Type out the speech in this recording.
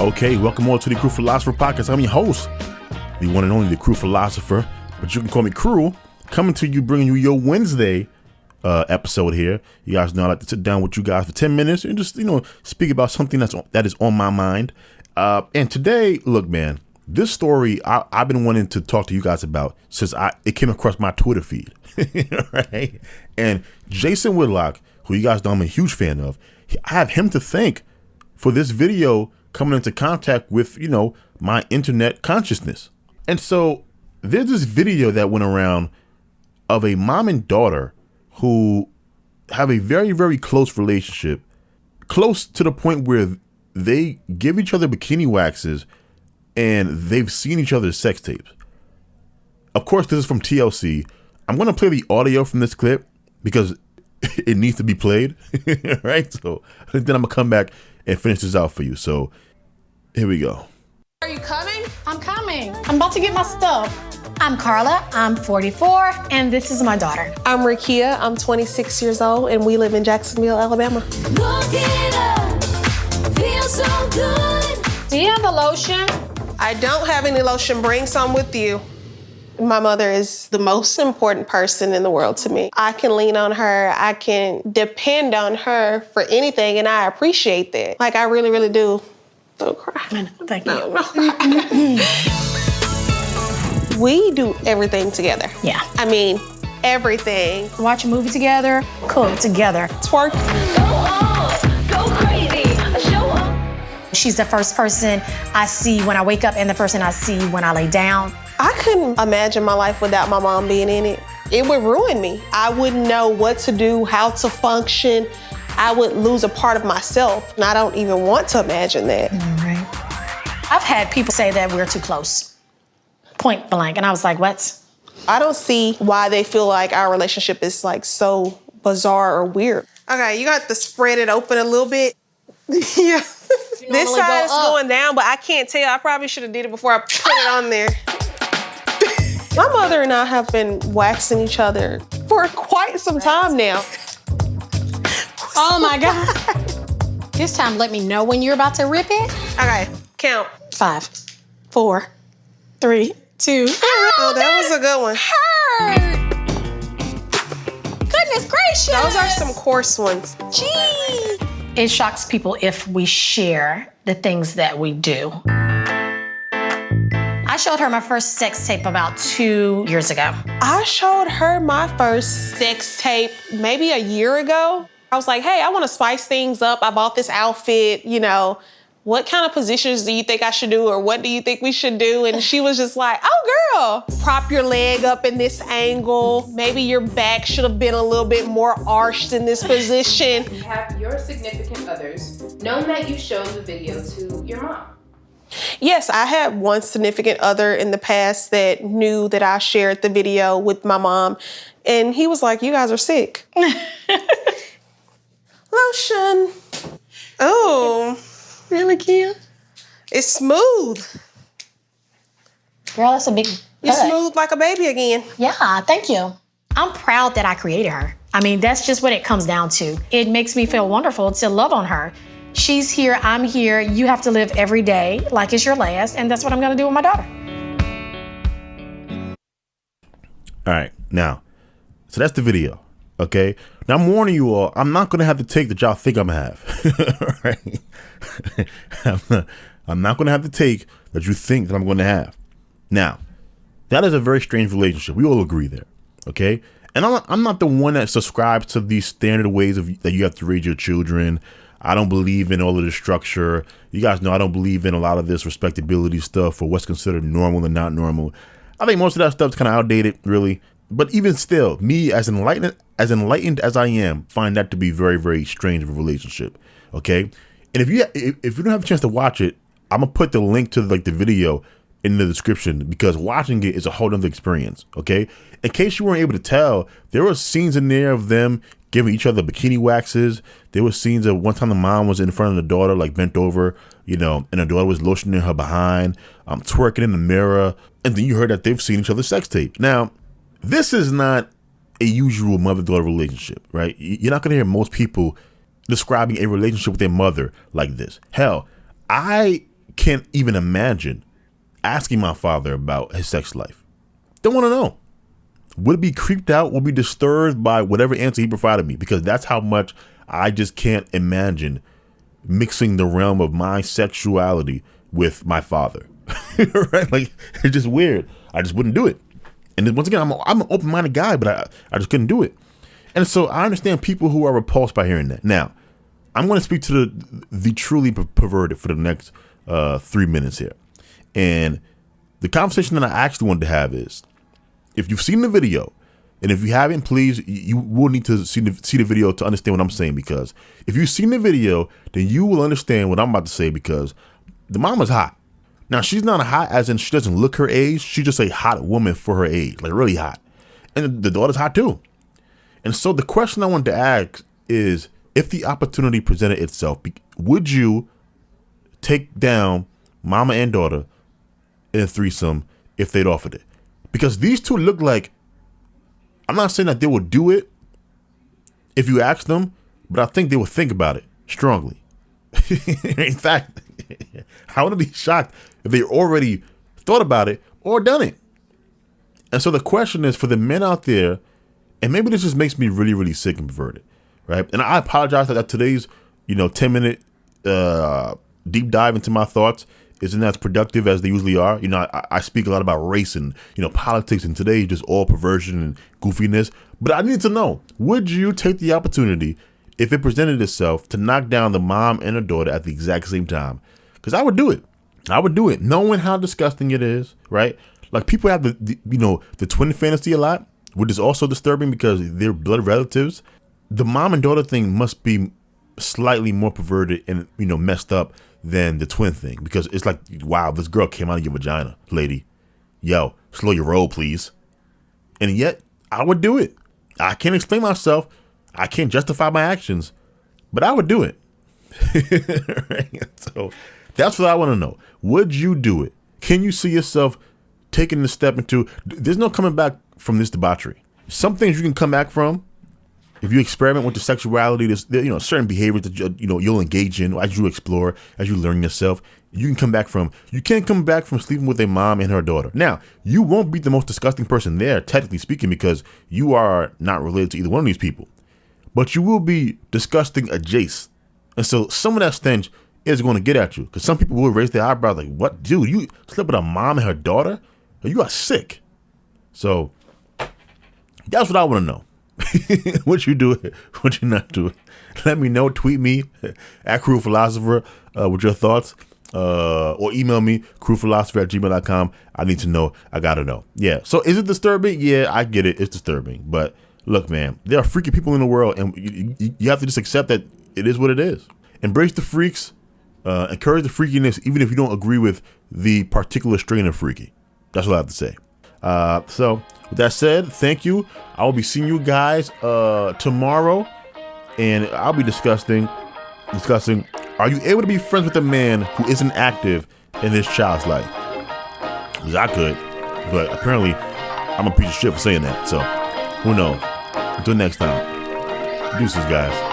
Okay, welcome all to the Crew Philosopher Podcast. I'm your host, the one and only the Crew Philosopher, but you can call me Crew. Coming to you, bringing you your Wednesday episode here. You guys know I like to sit down with you guys for 10 minutes and just, speak about something that is on my mind. And today, look, man, this story I've been wanting to talk to you guys about since it came across my Twitter feed, right? And Jason Whitlock, who you guys know I'm a huge fan of, I have him to thank for this video coming into contact with, my internet consciousness. And so there's this video that went around of a mom and daughter who have a very, very close relationship, close to the point where they give each other bikini waxes and they've seen each other's sex tapes. Of course, this is from TLC. I'm going to play the audio from this clip because it needs to be played, right? So then I'm going to come back and finish this out for you. So here we go. Are you coming? I'm coming. I'm about to get my stuff. I'm Carla. I'm 44, and this is my daughter. I'm Rakia. I'm 26 years old, and we live in Jacksonville, Alabama. Look it up. Feels so good. Do you have the lotion? I don't have any lotion. Bring some with you. My mother is the most important person in the world to me. I can lean on her. I can depend on her for anything, and I appreciate that. Like, I really, really do. Don't cry. I know. Thank you. No. We do everything together. Yeah. I mean, everything. Watch a movie together, cook together. Twerk. Go on. Go crazy. Show up. She's the first person I see when I wake up and the person I see when I lay down. I couldn't imagine my life without my mom being in it. It would ruin me. I wouldn't know what to do, how to function. I would lose a part of myself, and I don't even want to imagine that. Right. I've had people say that we're too close, point blank, and I was like, what? I don't see why they feel like our relationship is like so bizarre or weird. Okay, you got to spread it open a little bit. Yeah. This side is going down, but I can't tell. I probably should have did it before I put it on there. My mother and I have been waxing each other for quite some time now. Oh my God. This time, let me know when you're about to rip it. Okay, count. 5, 4, 3, 2. Oh, that was a good one. Hurt. Goodness gracious. Those are some coarse ones. Gee. It shocks people if we share the things that we do. I showed her my first sex tape about 2 years ago. I showed her my first sex tape maybe a year ago. I was like, hey, I want to spice things up. I bought this outfit, what kind of positions do you think I should do, or what do you think we should do? And she was just like, oh, girl, prop your leg up in this angle. Maybe your back should have been a little bit more arched in this position. Have your significant others known that you showed the video to your mom? Yes, I had one significant other in the past that knew that I shared the video with my mom, and he was like, you guys are sick. Lotion. Oh. Really cute. It's smooth. Girl, that's a big You're butt. smooth like a baby again. Yeah, thank you. I'm proud that I created her. I mean, that's just what it comes down to. It makes me feel wonderful to love on her. She's here, I'm here. You have to live every day like it's your last, and that's what I'm gonna do with my daughter. All right, now, so that's the video, okay? Now, I'm warning you all, I'm not going to have the take that y'all think I'm going to have, right? I'm not going to have the take that you think that I'm going to have. Now, that is a very strange relationship. We all agree there, okay? And I'm not the one that subscribes to these standard ways that you have to raise your children. I don't believe in all of the structure. You guys know I don't believe in a lot of this respectability stuff or what's considered normal and not normal. I think most of that stuff's kind of outdated, really. But even still, me as enlightened as I am, find that to be very, very strange of a relationship. Okay, and if you don't have a chance to watch it, I'm gonna put the link to the video in the description because watching it is a whole other experience. Okay, in case you weren't able to tell, there were scenes in there of them giving each other bikini waxes. There were scenes of one time the mom was in front of the daughter, like bent over, and the daughter was lotioning her behind, twerking in the mirror, and then you heard that they've seen each other's sex tape. Now, this is not a usual mother-daughter relationship, right? You're not going to hear most people describing a relationship with their mother like this. Hell, I can't even imagine asking my father about his sex life. Don't want to know. Would be creeped out, would be disturbed by whatever answer he provided me, because that's how much I just can't imagine mixing the realm of my sexuality with my father. Right? Like, it's just weird. I just wouldn't do it. And then once again, I'm an open-minded guy, but I just couldn't do it. And so I understand people who are repulsed by hearing that. Now, I'm going to speak to the truly perverted for the next 3 minutes here. And the conversation that I actually wanted to have is, if you've seen the video, and if you haven't, please, you will need to see the video to understand what I'm saying, because if you've seen the video, then you will understand what I'm about to say, because the mama's hot. Now, she's not hot as in she doesn't look her age. She's just a hot woman for her age, like really hot. And the daughter's hot too. And so the question I wanted to ask is, if the opportunity presented itself, would you take down mama and daughter in a threesome if they'd offered it? Because these two look like, I'm not saying that they will do it if you ask them, but I think they will think about it strongly. In fact, I wouldn't be shocked if they already thought about it or done it. And so the question is, for the men out there, and maybe this just makes me really, really sick and perverted, right? And I apologize that today's, 10-minute deep dive into my thoughts isn't as productive as they usually are. I speak a lot about race and, politics, and today just all perversion and goofiness. But I need to know, would you take the opportunity, if it presented itself, to knock down the mom and her daughter at the exact same time? Because I would do it. I would do it, knowing how disgusting it is, right? Like, people have the twin fantasy a lot, which is also disturbing because they're blood relatives. The mom and daughter thing must be slightly more perverted and, messed up than the twin thing, because it's like, wow, this girl came out of your vagina, lady. Yo, slow your roll, please. And yet, I would do it. I can't explain myself. I can't justify my actions, but I would do it. Right? So that's what I want to know. Would you do it? Can you see yourself taking the step into, there's no coming back from this debauchery. Some things you can come back from if you experiment with the sexuality. There's certain behaviors that you'll engage in as you explore, as you learn yourself. You can't come back from sleeping with a mom and her daughter. Now, you won't be the most disgusting person there, technically speaking, because you are not related to either one of these people. But you will be disgusting adjacent. And so some of that stench is going to get at you, because some people will raise their eyebrows like, what, dude, you slept with a mom and her daughter? You are sick. So that's what I want to know. Would you do it? Would you not do it? Let me know. Tweet me at Cruel Philosopher with your thoughts, or email me cruelphilosopher@gmail.com. I need to know. I gotta know. Yeah. So is it disturbing? Yeah, I get it. It's disturbing. But look, man, there are freaky people in the world, and you have to just accept that it is what it is. Embrace the freaks. Encourage the freakiness, even if you don't agree with the particular strain of freaky. That's what I have to say. So with that said, thank you. I will be seeing you guys tomorrow, and I'll be discussing, are you able to be friends with a man who isn't active in his child's life? Because I could, but apparently I'm a piece of shit for saying that. So who knows? Until next time. Deuces, guys.